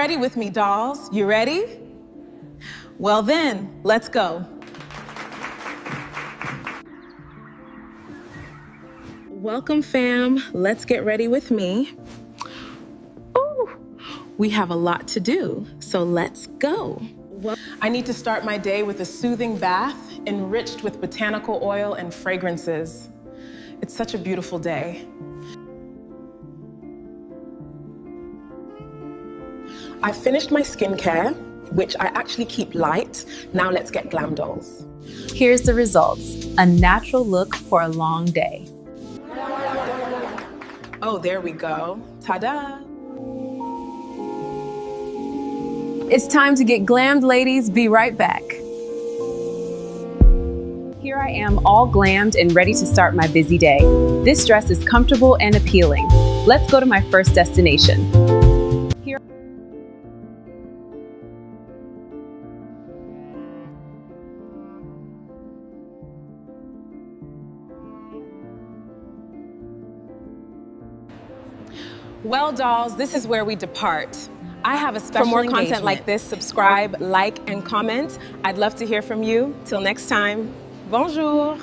ready with me, dolls. You ready? Well then, let's go. Welcome, fam. Let's get ready with me. Ooh, we have a lot to do, so let's go. I need to start my day with a soothing bath enriched with botanical oil and fragrances. It's such a beautiful day. I finished my skincare, which I actually keep light. Now let's get glam dolls. Here's the results. A natural look for a long day. Oh, there we go. Ta-da! It's time to get glammed, ladies. Be right back. Here I am, all glammed and ready to start my busy day. This dress is comfortable and appealing. Let's go to my first destination. Here. Well, dolls, this is where we depart. I have a special engagement. For more content like this, subscribe, like, and comment. I'd love to hear from you. Till next time, bonjour.